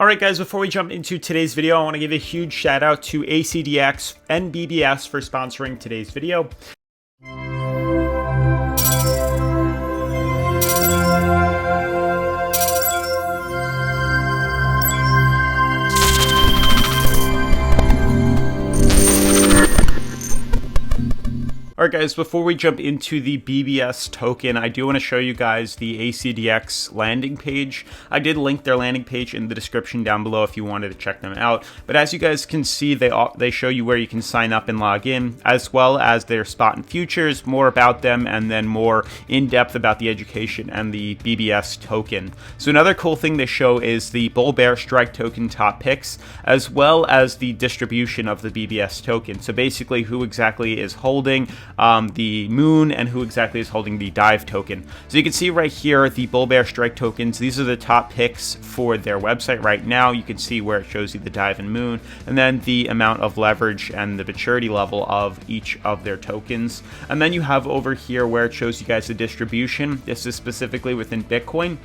Alright guys, before we jump into today's video, I want to give a huge shout out to ACDX and BBS for sponsoring today's video. Alright guys, before we jump into the BBS token, I do want to show you guys the ACDX landing page. I did link their landing page in the description down below if you wanted to check them out. But as you guys can see, they show you where you can sign up and log in, as well as their spot and futures, more about them, and then more in-depth about the education and the BBS token. So another cool thing they show is the bull bear strike token top picks, as well as the distribution of the BBS token. So basically who exactly is holding the moon and who exactly is holding the dive token. So you can see right here the bull bear strike tokens. These are the top picks for their website right now. You can see where it shows you the dive and moon, and then the amount of leverage and the maturity level of each of their tokens. And then you have over here where it shows you guys the distribution. This is specifically within Bitcoin,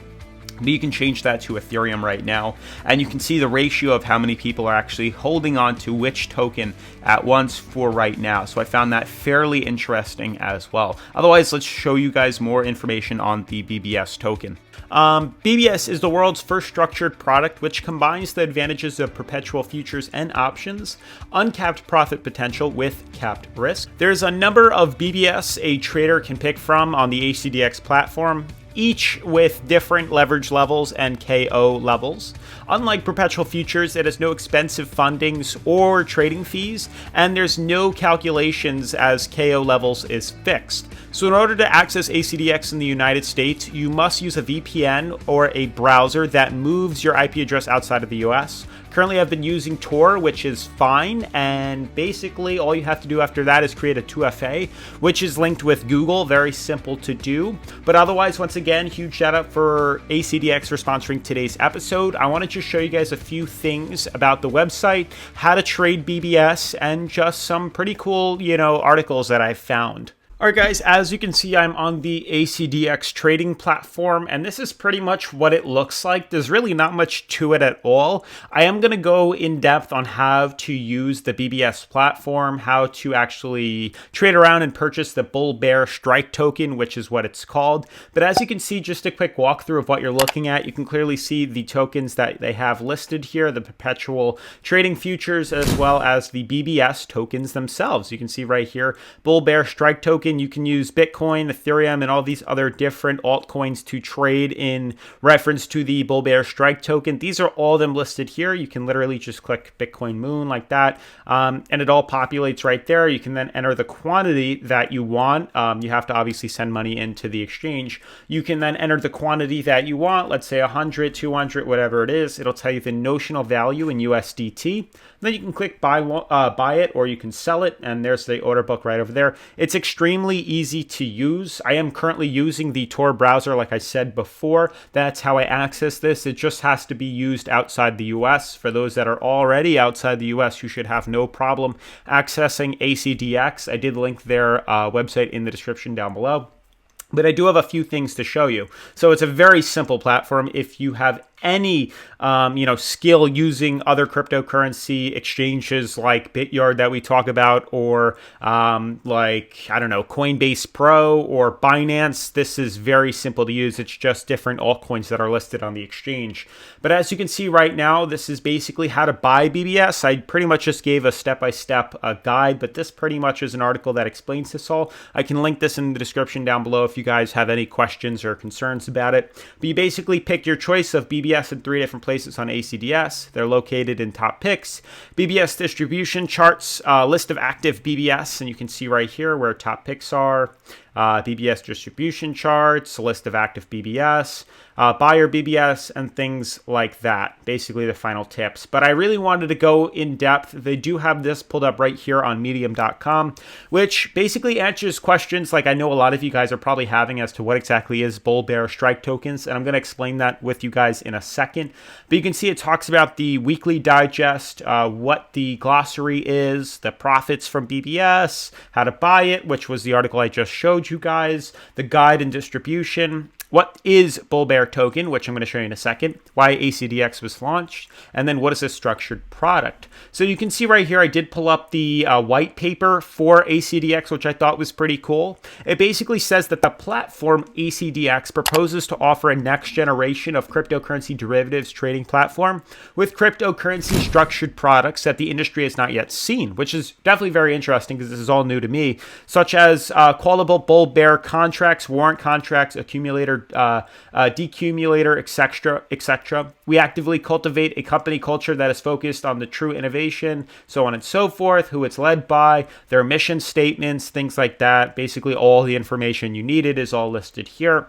but you can change that to Ethereum right now, and you can see the ratio of how many people are actually holding on to which token at once for right now. So I found that fairly interesting as well. Otherwise, let's show you guys more information on the BBS token. BBS is the world's first structured product which combines the advantages of perpetual futures and options, uncapped profit potential with capped risk. There's a number of BBS a trader can pick from on the ACDX platform, each with different leverage levels and KO levels. Unlike perpetual futures, it has no expensive fundings or trading fees, and there's no calculations as KO levels is fixed. So in order to access ACDX in the United States, you must use a VPN or a browser that moves your IP address outside of the US. Currently, I've been using Tor, which is fine, and basically all you have to do after that is create a 2FA, which is linked with Google. Very simple to do. But otherwise, once again, huge shout out for ACDX for sponsoring today's episode. I want to just show you guys a few things about the website, how to trade BBS, and just some pretty cool, articles that I've found. Alright guys, as you can see, I'm on the ACDX trading platform, and this is pretty much what it looks like. There's really not much to it at all. I am going to go in depth on how to use the BBS platform, how to actually trade around and purchase the bull bear strike token, which is what it's called. But as you can see, just a quick walkthrough of what you're looking at, you can clearly see the tokens that they have listed here, the perpetual trading futures, as well as the BBS tokens themselves. You can see right here, bull bear strike token. You can use Bitcoin, Ethereum, and all these other different altcoins to trade in reference to the bull bear strike token. These are all of them listed here. You can literally just click Bitcoin Moon like that, and it all populates right there. You can then enter the quantity that you want. You have to obviously send money into the exchange. You can then enter the quantity that you want, let's say 100, 200, whatever it is. It'll tell you the notional value in USDT. Then you can click buy it, or you can sell it, and there's the order book right over there. It's extremely easy to use. I am currently using the Tor browser, like I said before. That's how I access this. It just has to be used outside the US. For those that are already outside the US, you should have no problem accessing ACDX. I did link their website in the description down below. But I do have a few things to show you. So it's a very simple platform. If you have any skill using other cryptocurrency exchanges like Bityard that we talk about, or Coinbase Pro or Binance, this is very simple to use. It's just different altcoins that are listed on the exchange. But as you can see right now, this is basically how to buy BBS. I pretty much just gave a step-by-step guide, but this pretty much is an article that explains this all. I can link this in the description down below if you guys have any questions or concerns about it. But you basically pick your choice of BBS in 3 different places on ACDS. They're located in top picks, BBS distribution charts, list of active BBS, and you can see right here where top picks are. BBS distribution charts, a list of active BBS, buyer BBS, and things like that. Basically the final tips. But I really wanted to go in depth. They do have this pulled up right here on medium.com, which basically answers questions like I know a lot of you guys are probably having as to what exactly is bull bear strike tokens. And I'm going to explain that with you guys in a second. But you can see it talks about the weekly digest, what the glossary is, the profits from BBS, how to buy it, which was the article I just showed you guys, the guide and distribution, what is Bull Bear Token, which I'm going to show you in a second, why ACDX was launched, and then what is a structured product. So you can see right here, I did pull up the white paper for ACDX, which I thought was pretty cool. It basically says that the platform ACDX proposes to offer a next generation of cryptocurrency derivatives trading platform with cryptocurrency structured products that the industry has not yet seen, which is definitely very interesting because this is all new to me, such as callable bull bear contracts, warrant contracts, accumulator, decumulator, etc. We actively cultivate a company culture that is focused on the true innovation, so on and so forth, who it's led by, their mission statements, things like that. Basically, all the information you needed is all listed here.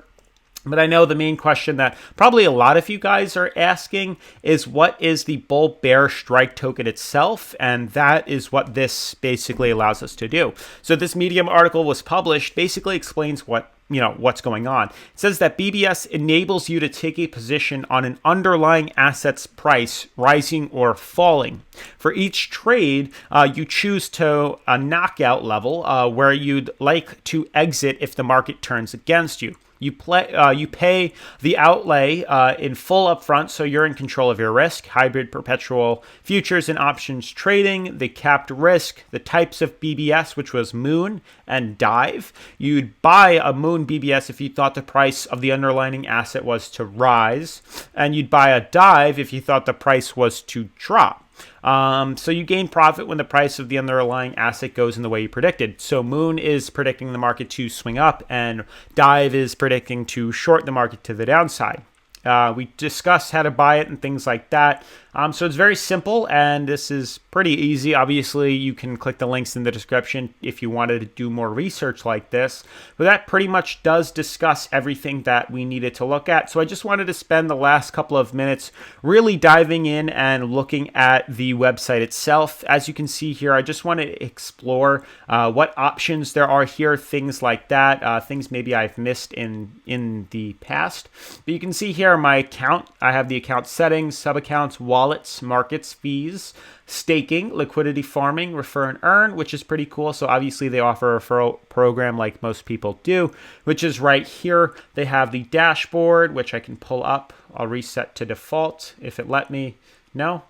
But I know the main question that probably a lot of you guys are asking is, what is the bull bear strike token itself? And that is what this basically allows us to do. So this Medium article was published, basically explains what's going on. It says that BBS enables you to take a position on an underlying asset's price rising or falling. For each trade, you choose to a knockout level where you'd like to exit if the market turns against you. You pay the outlay in full upfront, so you're in control of your risk. Hybrid perpetual futures and options trading, the capped risk, the types of BBS, which was Moon and Dive. You'd buy a Moon BBS if you thought the price of the underlying asset was to rise, and you'd buy a Dive if you thought the price was to drop. So you gain profit when the price of the underlying asset goes in the way you predicted. So Moon is predicting the market to swing up, and Dive is predicting to short the market to the downside. We discussed how to buy it and things like that. So it's very simple, and this is pretty easy. Obviously, you can click the links in the description if you wanted to do more research like this. But that pretty much does discuss everything that we needed to look at. So I just wanted to spend the last couple of minutes really diving in and looking at the website itself. As you can see here, I just want to explore what options there are here, things like that, things maybe I've missed in the past. But you can see here my account. I have the account settings, sub-accounts, wallets, markets, fees, staking, liquidity farming, refer and earn, which is pretty cool. So obviously they offer a referral program like most people do, which is right here. They have the dashboard, which I can pull up. I'll reset to default if it let me. No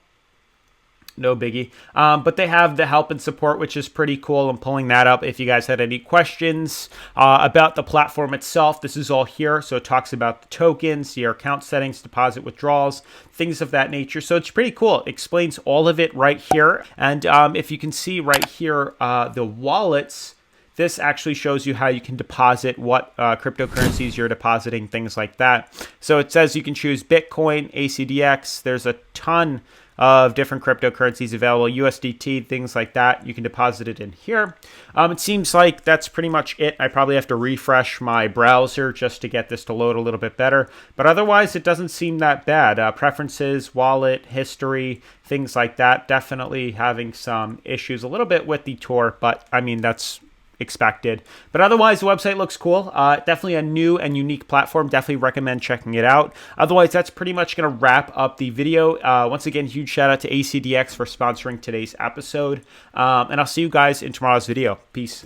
biggie. But they have the help and support, which is pretty cool. I'm pulling that up. If you guys had any questions about the platform itself, this is all here. So it talks about the tokens, your account settings, deposit withdrawals, things of that nature. So it's pretty cool. It explains all of it right here. And if you can see right here, the wallets, this actually shows you how you can deposit what cryptocurrencies you're depositing, things like that. So it says you can choose Bitcoin, ACDX. There's a ton of different cryptocurrencies available, USDT, things like that. You can deposit it in here. It seems like that's pretty much it. I probably have to refresh my browser just to get this to load a little bit better. But otherwise, it doesn't seem that bad. Preferences, wallet, history, things like that. Definitely having some issues a little bit with the tour, but I mean, that's expected. But otherwise, the website looks cool. Definitely a new and unique platform. Definitely recommend checking it out. Otherwise, that's pretty much going to wrap up the video. Once again, huge shout out to ACDX for sponsoring today's episode. And I'll see you guys in tomorrow's video. Peace.